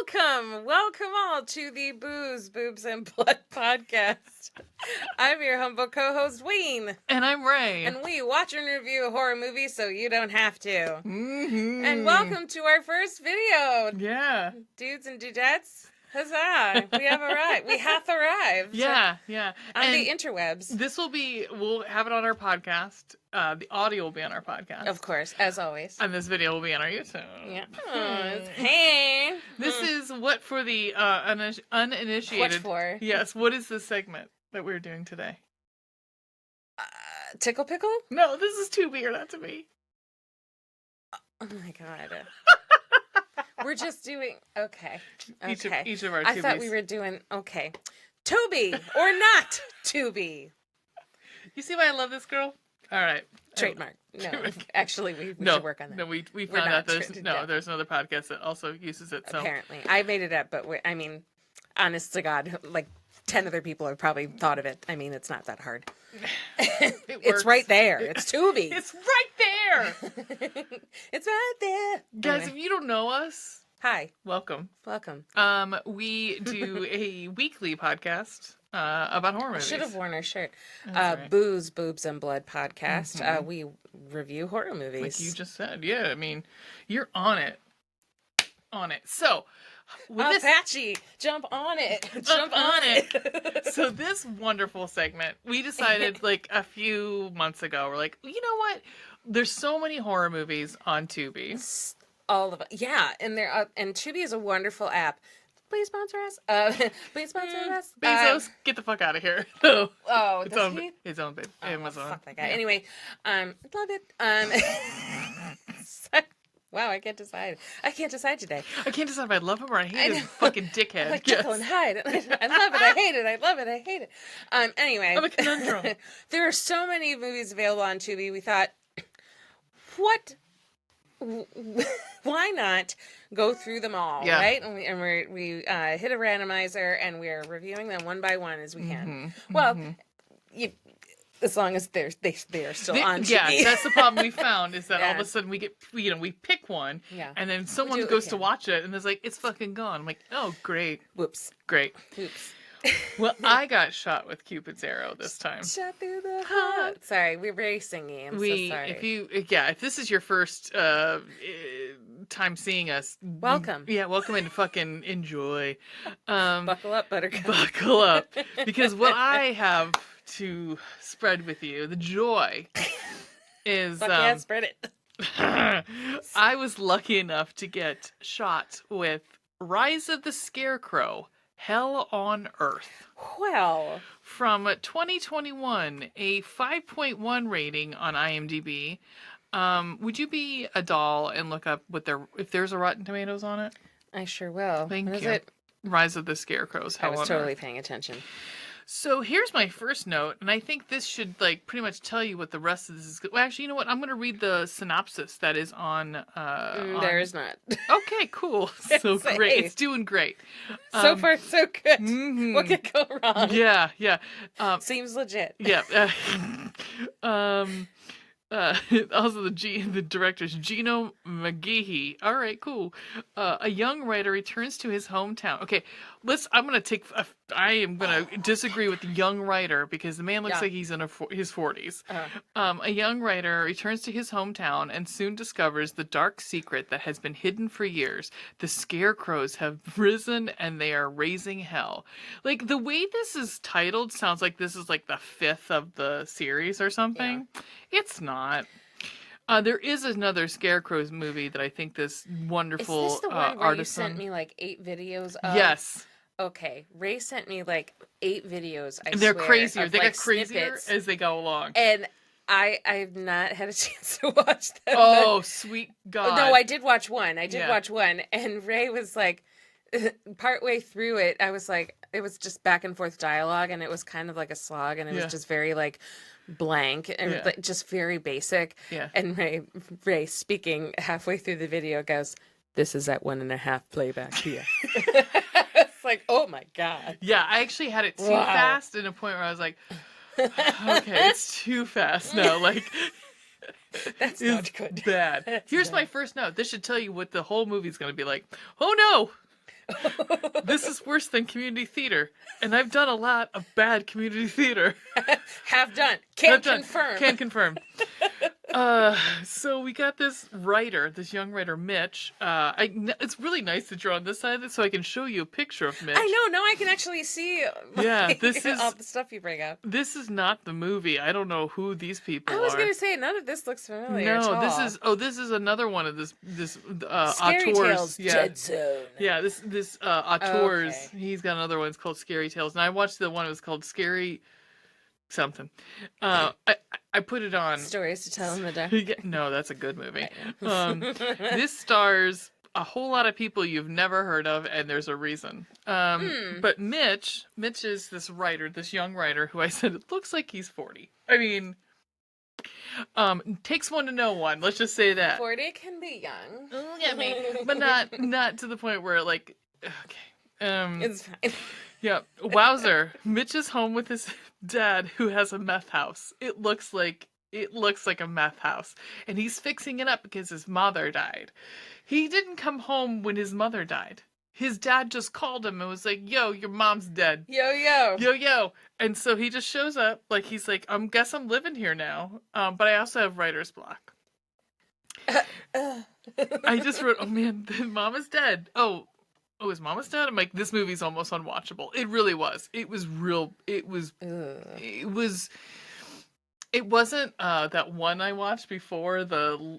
Welcome all to the Booze, Boobs, and Blood podcast. I'm your humble co-host, Wayne. And I'm Ray. And we watch and review horror movies so you don't have to. Mm-hmm. And welcome to our first video. Yeah. Dudes and dudettes, huzzah. We have arrived. We hath arrived. Yeah. On the interwebs. We'll have it on our podcast. The audio will be on our podcast. Of course, as always. And this video will be on our YouTube. Yeah. Hey. This is what for the uninitiated. What for? Yes. What is the segment that we're doing today? Tickle Pickle? No, this is Tubi or Not to Be. Oh my god. We're just doing okay. Each of our Tubis. I thought we were doing okay. Tubi or not Tubi. You see why I love this girl? All right. Trademark. No, actually, we should work on that. No, we found out there's another podcast that also uses it. So apparently, I made it up, but honest to God, like 10 other people have probably thought of it. I mean, it's not that hard. It's right there. It's Tubi. It's right there. It's right there. Guys, if you don't know us, hi. welcome. We do a weekly podcast about horror movies. I should have worn our shirt. Right. Booze, Boobs, and Blood podcast. Mm-hmm. We review horror movies. Like you just said. Yeah, I mean, you're on it. So, Apache, jump on it. Jump on it. So this wonderful segment, we decided like a few months ago, we're like, you know what? There's so many horror movies on Tubi. All of it. Yeah, and and Tubi is a wonderful app. Please sponsor us. Please sponsor us. Bezos, get the fuck out of here. Oh, it's does owned, he? It's owned by Amazon. Fuck that guy. Yeah. Anyway, love it. Wow, I can't decide. I can't decide today. I can't decide if I love him or I hate his fucking dickhead. Like Jekyll and Hyde. I love it. I hate it. I love it. I hate it. Anyway. I'm a conundrum. There are so many movies available on Tubi. We thought, why not go through them all, right? And we hit a randomizer and we're reviewing them one by one as we can. Mm-hmm, well, as long as they are still on Tubi. Yeah, that's the problem we found is that all of a sudden we pick one and then someone goes to watch it and it's like, it's fucking gone. I'm like, oh, great. Whoops. Great. Oops. Well, I got shot with Cupid's arrow this time. Shot through the heart. Sorry, we're very singy. I'm so sorry. If this is your first time seeing us, welcome. Yeah, welcome and fucking enjoy. Buckle up, Buttercup. Buckle up, because what I have to spread with you, the joy, is spread it. I was lucky enough to get shot with Rise of the Scarecrow. Hell on Earth. Well. From 2021, a 5.1 rating on IMDb. Would you be a doll and look up if there's a Rotten Tomatoes on it? I sure will. Thank you. Is it? Rise of the Scarecrows. Hell I was on totally Earth. paying attention. So here's my first note, and I think this should pretty much tell you what the rest of this is. Well, actually, you know what? I'm going to read the synopsis that is on. There is not. Okay, cool. So great. It's doing great. So far, so good. Mm-hmm. What could go wrong? Yeah. Seems legit. Yeah. Also, the director's Gino McGehee. All right, cool. A young writer returns to his hometown. Okay, I am gonna disagree with the young writer because the man looks like he's in his 40s. A young writer returns to his hometown and soon discovers the dark secret that has been hidden for years. The Scarecrows have risen and they are raising hell. Like, the way this is titled sounds like this is like the 5th of the series or something. Yeah. It's not. There is another Scarecrows movie that I think this wonderful artist. Is this the one where artisan... you sent me like 8 videos of? Yes. Okay. Ray sent me like 8 videos, I They're swear, crazier. They like get crazier snippets. as they go along. And I've not had a chance to watch them. Oh, sweet God. No, I did watch one. And Ray was like, partway through it, I was like, it was just back and forth dialogue, and it was kind of like a slog, and it was just very like blank and like, just very basic. Yeah. And Ray speaking halfway through the video goes, "This is at 1.5 playback here." It's like, oh my God. Yeah, I actually had it too fast in a point where I was like, okay, it's too fast now. Like, that's not good. Bad. Here's my first note. This should tell you what the whole movie's going to be like. Oh no! This is worse than community theater, and I've done a lot of bad community theater. Have done. Can confirm. Can confirm. So we got this writer, this young writer, Mitch. It's really nice that you're on this side of it, so I can show you a picture of Mitch. I know. Now I can actually see. This is all the stuff you bring up. This is not the movie. I don't know who these people are. I was gonna say none of this looks familiar. No, at all. this is another one of this Scary auteurs. Tales Dead Zone. Yeah, this auteurs. Okay. He's got another one. It's called Scary Tales, and I watched the one. It was called Scary something. I put it on. Stories to Tell in the Dark. No, that's a good movie. This stars a whole lot of people you've never heard of, and there's a reason. But Mitch is this writer, this young writer, who I said it looks like he's 40. I mean, takes one to know one. Let's just say that 40 can be young. Yeah, but not to the point where like, okay, it's fine. Yeah, wowzer. Mitch is home with his dad, who has a meth house. It looks like a meth house, and he's fixing it up because his mother died. He didn't come home when his mother died. His dad just called him and was like, "Yo, your mom's dead. Yo, yo. Yo, yo." And so he just shows up, like he's like, guess I'm living here now. But I also have writer's block. I just wrote, "Oh man, mom is dead." Oh, his mom is dead? I'm like, this movie's almost unwatchable. It really was. It was real. It wasn't that one I watched before, the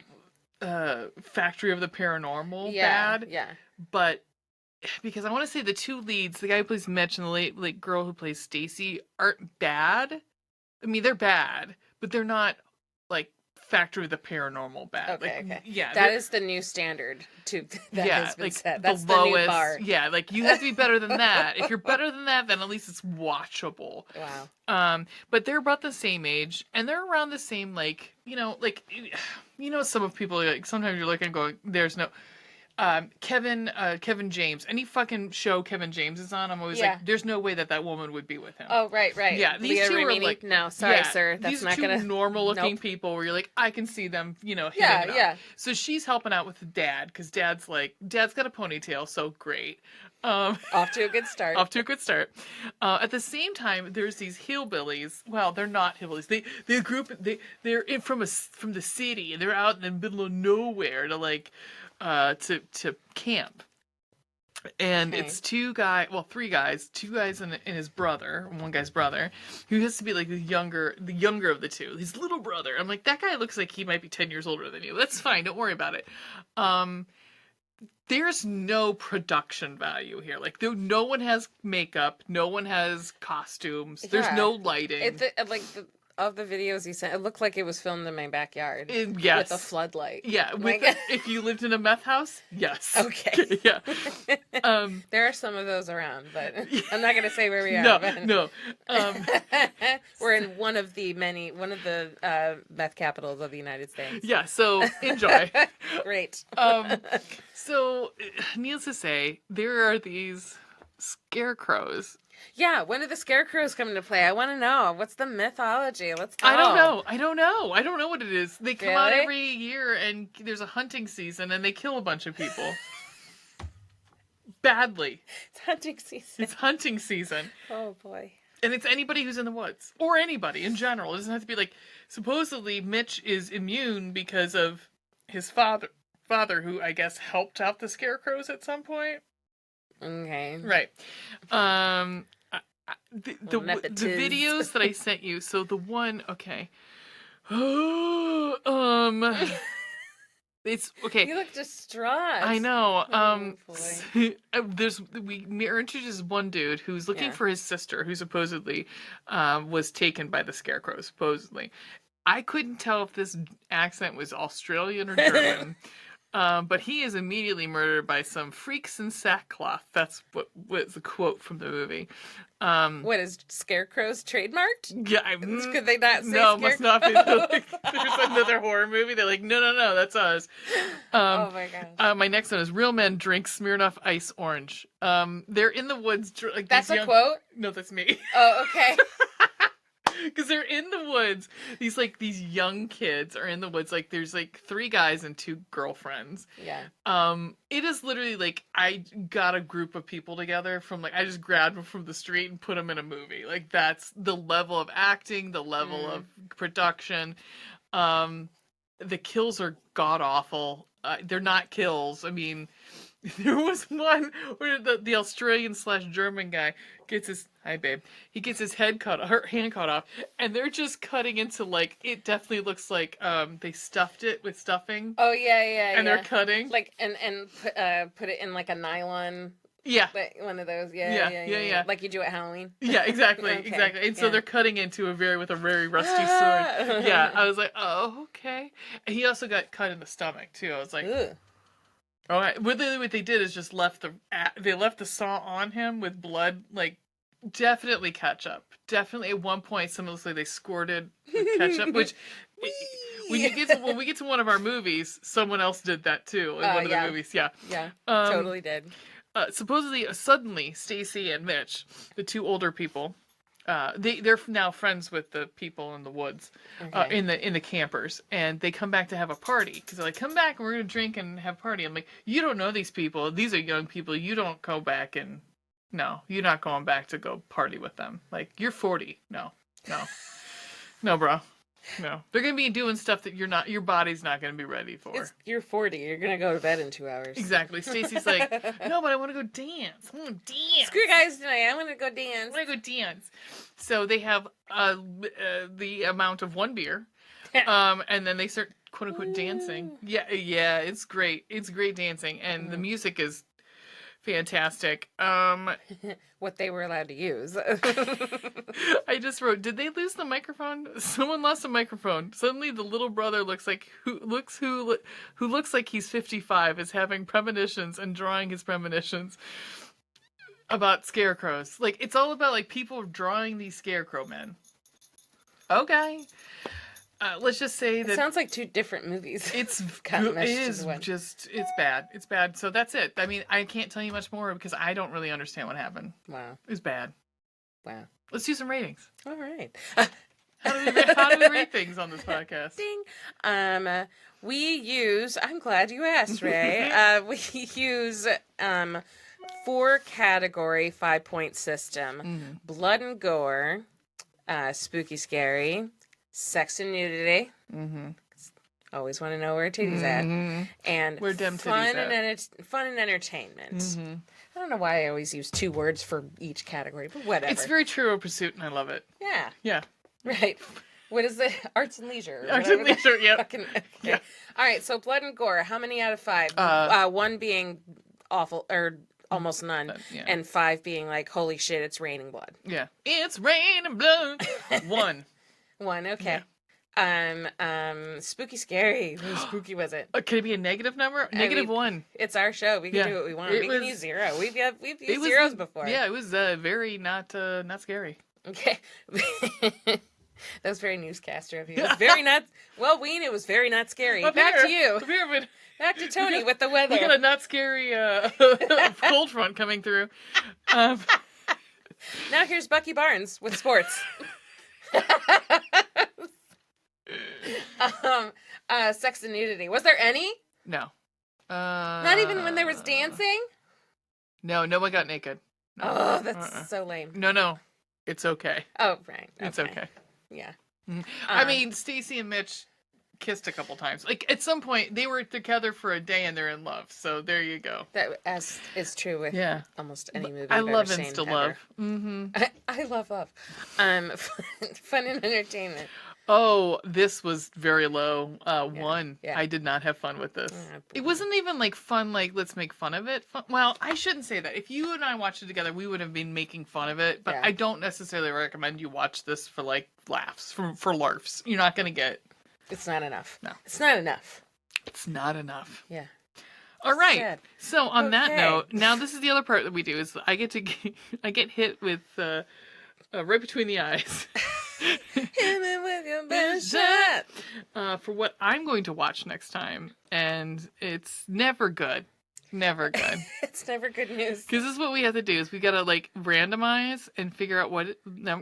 Factory of the Paranormal, bad. Yeah. But because I want to say the two leads, the guy who plays Mitch and the late girl who plays Stacy, aren't bad. I mean, they're bad, but they're not like Factory of the Paranormal bad. Okay. Yeah, that is the new standard has been set. That's the lowest, new bar. Yeah, like you have to be better than that. If you're better than that, then at least it's watchable. Wow. But they're about the same age, and they're around the same, some of people, like, sometimes you're looking and going, there's no... Kevin James, any fucking show Kevin James is on, I'm always like, there's no way that woman would be with him. Oh, right. Yeah, these Leah two Remini, are like, no, sorry, sir, that's these not two gonna. normal-looking people where you're like, I can see them, hitting it up. Yeah. So she's helping out with the dad because dad's got a ponytail, so great. Off to a good start. At the same time, there's these hillbillies. Well, they're not hillbillies. They're from the city, and they're out in the middle of nowhere to camp. And it's three guys, two guys and his brother, one guy's brother, who has to be like the younger of the two, his little brother. I'm like, that guy looks like he might be 10 years older than you. That's fine, don't worry about it. There's no production value here. Like, no one has makeup, no one has costumes, there's no lighting. Of the videos you sent, it looked like it was filmed in my backyard. Yes. With a floodlight. Yeah. If you lived in a meth house, yes. Okay. Yeah. There are some of those around, but I'm not going to say where we are. No. We're in one of the meth capitals of the United States. Yeah, so enjoy. Great. So, needless to say, there are these scarecrows. Yeah, when do the Scarecrows come into play? I want to know. What's the mythology? Let's go. I don't know what it is. They come out every year, and there's a hunting season, and they kill a bunch of people. Badly. It's hunting season. Oh, boy. And it's anybody who's in the woods. Or anybody in general. It doesn't have to be like... Supposedly, Mitch is immune because of his father, who, I guess, helped out the Scarecrows at some point. Okay. Right. The videos that I sent you. So the one, okay. It's okay. You look distraught. I know. Oh, we introduced one dude who's looking for his sister, who supposedly was taken by the Scarecrow. Supposedly, I couldn't tell if this accent was Australian or German. But he is immediately murdered by some freaks in sackcloth. That's what was the quote from the movie. What is Scarecrows trademarked? Yeah, could they not say? No, must not be. Like, there's another horror movie. They're like, no, that's us. Oh my gosh. My next one is real men drink Smirnoff Ice Orange. They're in the woods. That's a quote. No, that's me. Oh, okay. Because they're in the woods. These young kids are in the woods. Like there's like 3 guys and 2 girlfriends. Yeah. It is literally like I got a group of people together from like I just grabbed them from the street and put them in a movie. Like that's the level of acting, the level of production. The kills are god awful. They're not kills. I mean, there was one where the Australian / German guy gets his he gets his hand cut off, and they're just cutting into like it definitely looks like they stuffed it with stuffing. Oh yeah. And they're cutting like and put it in like a nylon. Yeah. Like one of those. Yeah. Like you do at Halloween. Yeah, exactly, Okay. exactly. And so they're cutting into with a very rusty sword. Yeah, I was like, oh, okay. And he also got cut in the stomach too. I was like, Ugh. all right. What they did is just left the saw on him with blood, like definitely ketchup. Definitely at one point, someone looks like they squirted ketchup, which. When we get to one of our movies, someone else did that too in one of the movies. Yeah, totally did. Suddenly, Stacy and Mitch, the 2 older people, they're now friends with the people in the woods, in the campers, and they come back to have a party because they're like, "Come back, and we're gonna drink and have a party." I'm like, "You don't know these people. These are young people. You don't go back and no, you're not going back to go party with them. Like you're 40. No, bro." No, they're gonna be doing stuff that your body's not gonna be ready for. You're 40. You're gonna go to bed in 2 hours. Exactly. Stacy's like, no, but I want to go dance. I want to dance. Screw guys tonight. I want to go dance. So they have the amount of 1 beer, and then they start quote unquote dancing. Yeah, it's great. It's great dancing, and the music is fantastic. What they were allowed to use. I just wrote, did they lose the microphone? Someone lost the microphone. Suddenly the little brother looks like who looks like he's 55 is having premonitions and drawing his premonitions about scarecrows. Like it's all about like people drawing these scarecrow men. Okay. Let's just say that it sounds like 2 different movies. It's bad. It's bad. So that's it. I mean, I can't tell you much more because I don't really understand what happened. Wow. It's bad. Wow. Let's do some ratings. All right. How do we rate things on this podcast? Ding. We use. I'm glad you asked, Ray. We use 4 category 5-point system: blood and gore, spooky, scary. Sex and nudity. Always want to know where titties at. And where dem titties at. Fun and entertainment. I don't know why I always use 2 words for each category, but whatever. It's very Trivial Pursuit, and I love it. Yeah. Yeah. Right. What is it? Arts and Leisure. Arts and Leisure, yeah. Okay. Yeah. All right, so blood and gore. How many out of 5? 1 being awful, or almost none, and 5 being like, holy shit, it's raining blood. Yeah. It's raining blood. 1. 1, okay. Yeah. Spooky, scary. How spooky was it? Could it be a negative number? -1. It's our show. We can do what we want. We can use 0. We've used zeros before. Yeah, it was very not scary. Okay. That was very newscaster of you. It was very not. Well, Ween, it was very not scary. Back to you. Back to Tony with the weather. We got a not scary cold front coming through. Now here's Bucky Barnes with sports. Sex and nudity. Was there any? No. Not even when there was dancing? No one got naked. No. Oh, that's so lame. No. It's okay. Oh, right. Okay. It's okay. Yeah. I mean, Stacy and Mitch kissed a couple times. Like, at some point, they were together for a day and they're in love. So there you go. That as is true with almost any movie I I've love ever seen insta ever. love. Mm-hmm. I love love. Fun and entertainment. Oh, this was very low. 1. Yeah. I did not have fun with this. It wasn't even like fun, like let's make fun of it. Well, I shouldn't say that. If you and I watched it together, we would have been making fun of it. But I don't necessarily recommend you watch this for like laughs, for larfs. You're not going to get. It's not enough. No. It's not enough. It's not enough. Yeah. All right. Sad. So on that note, now this is the other part that we do is I get hit with right between the eyes. Hit me with your best shot. For what I'm going to watch next time, and it's never good. Never good. It's never good news. Because this is what we have to do: is we gotta like randomize and figure out what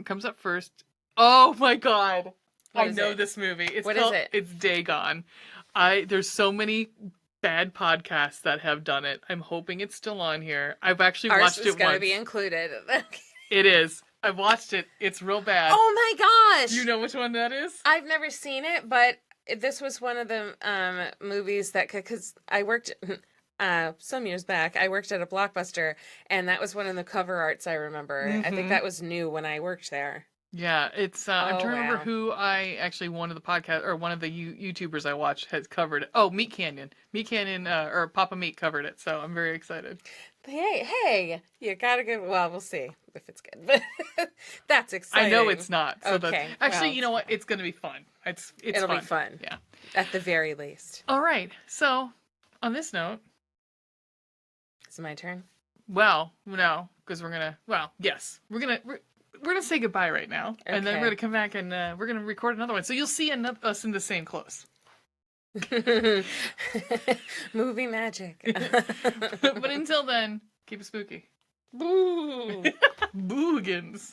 comes up first. Oh my god. What I is know it? this movie. It's What called, is it? It's Dagon. There's so many bad podcasts that have done it. I'm hoping it's still on here. I've actually Ours watched was it gonna once. be included. It is. I've watched it. It's real bad. Oh my gosh! Do you know which one that is? I've never seen it, but this was one of the movies that because I worked some years back. I worked at a Blockbuster, and that was one of the cover arts I remember. I think that was new when I worked there. Yeah, it's. I'm Oh, trying to remember wow. who I actually one of the podcast or one of the YouTubers I watched has covered it. Oh, Meat Canyon. Meat Canyon or Papa Meat covered it, so I'm very excited. Hey, you gotta go. Well, we'll see if it's good, but that's exciting. I know it's not. So Okay, actually, well, you know what? It's gonna be fun. It'll be fun. Yeah. At the very least. All right. So, on this note, Is it my turn? well, no, because yes, we're gonna say goodbye right now, and then we're Okay. gonna come back and we're gonna record another one. So you'll see us in the same clothes. Movie magic. But until then, keep it spooky. Boo! Boogans.